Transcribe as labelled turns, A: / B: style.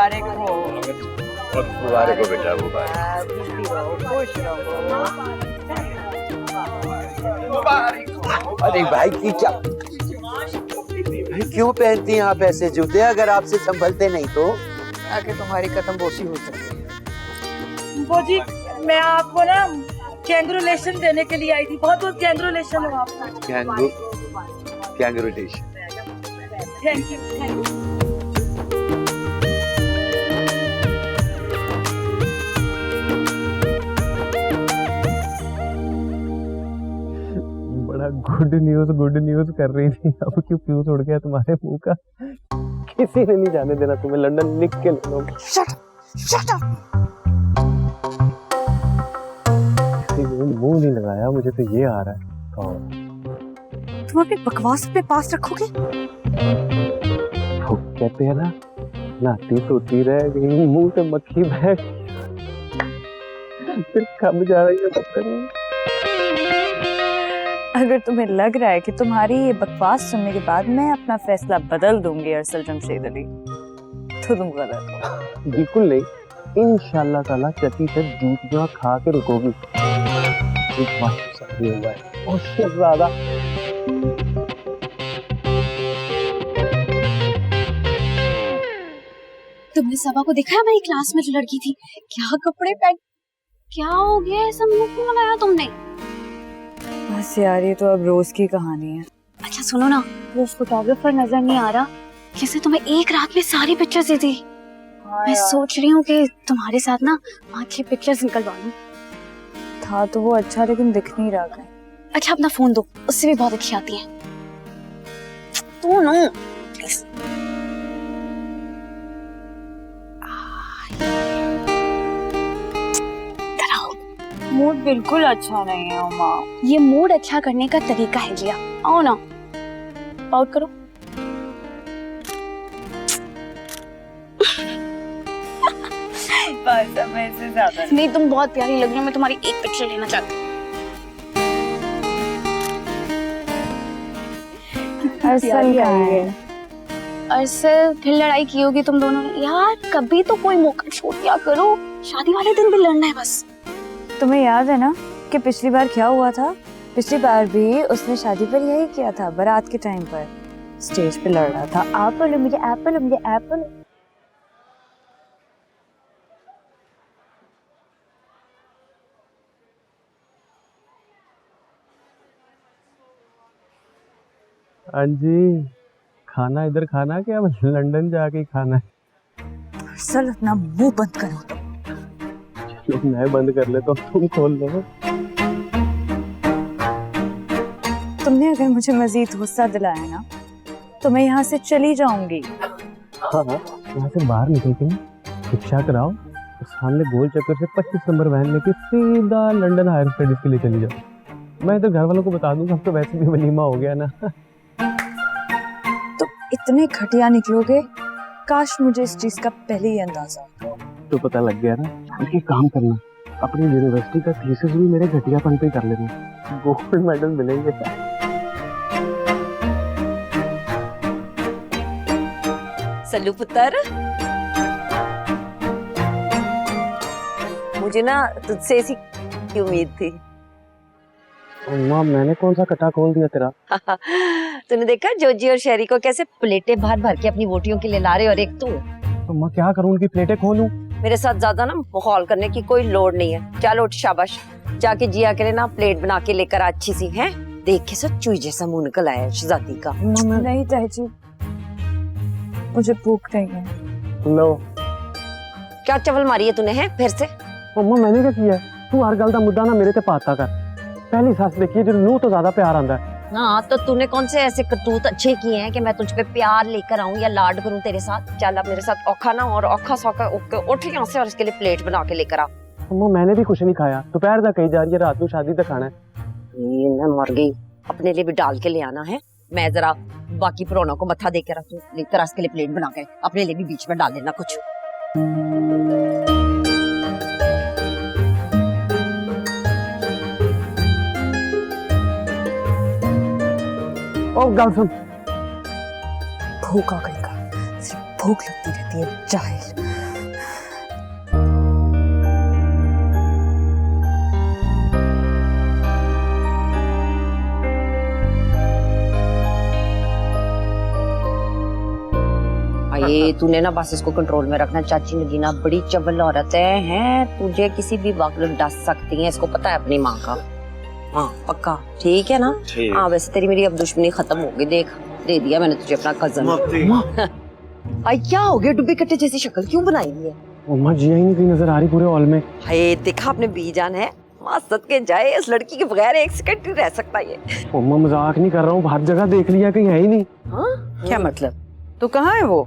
A: मुबारक हो।
B: बहुत मुबारक हो बेटा, मुबारक।
A: खुश रहो।
C: अरे भाई की क्या, भाई क्यों पहनती हैं आप ऐसे जूते? अगर आपसे संभलते नहीं तो
A: ताकि तुम्हारी कदम बोसी हो सके।
D: वो जी, मैं आपको ना कैंग्रेचुलेशन देने के लिए आई थी। बहुत बहुत कैंग्रेचुलेशन हो आपका।
C: Congratulation.
D: Thank you, thank you.
E: बड़ा गुड न्यूज कर रही थी, अब क्यों फ्यूज उड़ गया तुम्हारे मुंह का? किसी ने नहीं जाने देना तुम्हें, लंदन लिख के ले लो।
D: Shut up.
E: मुंह नहीं लगाया, मुझे तो ये आ रहा है। कौन?
D: तुम अपनी बकवास अपने पास रखोगे?
E: वो कहते हैं ना, नाती तोती रह गई, मुंह से मक्खी बह गई। फिर कब जा रही है पता नहीं।
F: अगर तुम्हें लग रहा है कि तुम्हारी ये बकवास सुनने के बाद मैं अपना फैसला बदल दूंगी अरसल जमशेद अली, तो तुम गलत हो।
E: बिल्कुल नहीं, इंशाल्लाह ताला चकी से जूतियां खा के रुकोगी। एक बात शादी हुआ है, उससे ज्यादा
G: तुमने सबा को देखा है? मेरी क्लास में जो लड़की थी, क्या कपड़े पहन, क्या हो गया? ऐसा मुंह क्यों लगाया तुमने?
F: बस यार, ये तो अब रोज की कहानी है।
G: अच्छा सुनो ना, वो फोटोग्राफर नजर नहीं आ रहा? किसने तुम्हें एक रात में सारी पिक्चर्स दी थी? मैं सोच रही हूँ कि तुम्हारे साथ ना 5-6 पिक्चर्स निकलवा लूं।
F: था तो वो अच्छा, लेकिन दिख नहीं रहा है।
G: अच्छा अपना फोन दो, उससे भी बहुत अच्छी आती है। तो नो प्लीज।
F: मूड बिल्कुल अच्छा नहीं है उमा।
G: ये मूड अच्छा करने का तरीका है जिया। आओ ना, पाउट करो।
F: बस अब मैं इससे ज्यादा
G: नहीं, तुम बहुत प्यारी लग रही हो, मैं तुम्हारी एक पिक्चर लेना चाहती हूँ।
F: अरसल का है।
G: अरसल, फिर लड़ाई की होगी तुम दोनों ने। यार कभी तो कोई मौका छोड़ दिया करो, शादी वाले दिन भी लड़ना है बस।
F: तुम्हें याद है ना कि पिछली बार क्या हुआ था? पिछली बार भी उसने शादी पर यही किया था, बारात के टाइम पर स्टेज पे लड़ रहा था, एप्पल मुझे एप्पल मुझे एप्पल।
E: हाँ जी, खाना इधर खाना क्या, अब लंदन जाके ही खाना है।
F: अरसल अपना मुंह बंद करो।
E: चलो मैं बंद कर लेता हूँ, तुम खोल लो।
F: तुमने अगर मुझे मजीद गुस्सा दिलाया ना, तो मैं यहाँ से चली जाऊंगी।
E: हाँ, यहाँ से बाहर निकल के ना रिक्शा कराओ, तो सामने गोल चक्कर से 25 नंबर वैन लेके सीधा लंदन हायर स्टडीज के लिए चली जाओ। मैं इधर घर वालों को बता दूंगा, अब तो वैसे भी वलीमा हो गया ना।
F: तो इतने घटिया निकलोगे, काश मुझे इस चीज का पहले ही अंदाजा होता।
E: तो पता लग गया ना। एक काम करना, अपनी यूनिवर्सिटी का थीसिस भी मेरे घटियापन पे कर लेना, गोल्ड मेडल मिलेंगे।
H: सल्लू पुत्र, मुझे ना तुझसे ऐसी की उम्मीद थी।
E: माँ, मैंने कौन सा कटा खोल दिया तेरा?
H: तूने देखा जोजी और शेरी को कैसे प्लेटें भर भर के अपनी वोटियों के लिए ला रहे, और एक तू।
E: तो मैं क्या करूँ, उनकी प्लेटें खोलूं?
H: मेरे साथ ज्यादा ना माहौल करने की कोई लोड़ नहीं है। चल उठ, शाबाश, जाके जिया के लिए ना प्लेट बना के लेकर अच्छी सी है। देख के सब चुई जैसा मुंह निकल आया शहजादी का।
F: नहीं चाची, मुझे भूख नहीं है।
E: लो,
H: क्या चवल मारी है तूने है फिर से?
E: मम्मा मैंने क्या किया? तू हर गल का मुद्दा ना मेरे ते पाता कर। पहली सस देखी है, जो नूह तो ज्यादा प्यार आंदा है।
H: हाँ, तो तूने कौन से ऐसे करतूत अच्छे किए हैं कि मैं तुझ पे प्यार लेकर आऊं या लाड करूं तेरे साथ? चल अब मेरे साथ औखा ना और औखा सौखा उठ यहाँ से और इसके लिए प्लेट बना के लेकर आ।
E: मम्मा मैंने भी कुछ नहीं खाया, दोपहर तक कही जा रही है, रात को शादी तक खाना है।
H: मैं मर गई, अपने लिए भी डाल के ले आना है। मैं जरा बाकी पुरानों को मत्था दे के रखूं, लेकर इसके लिए प्लेट बना के अपने लिए भी बीच में डाल देना कुछ।
E: ओ गल सुन,
F: भूख आ गई का, सिर्फ भूख लगती रहती है जाहिल।
H: अरे तूने ना बस इसको कंट्रोल में रखना। चाची नगीना बड़ी चवल औरत है, तुझे किसी भी वक्त डस सकती है, इसको पता है अपनी माँ का। हाँ पक्का ठीक है ना? हाँ वैसे तेरी मेरी अब दुश्मनी खत्म हो गई, देख दे दिया मैंने तुझे अपना कजन। आई क्या हो गया, डुब्बी कट्टे जैसी शक्ल क्यों बनाई है?
E: अम्मा जिया ही नहीं कहीं नजर आ रही पूरे हॉल में।
H: हाय देखा आपने बीजान है, माँ सद के जाए इस लड़की के बगैर एक सेकंड नहीं रह सकता ये।
E: अम्मा मजाक नहीं कर रहा हूँ, हर जगह देख लिया कहीं है ही नहीं।
H: हाँ
A: क्या मतलब? तो कहाँ है वो?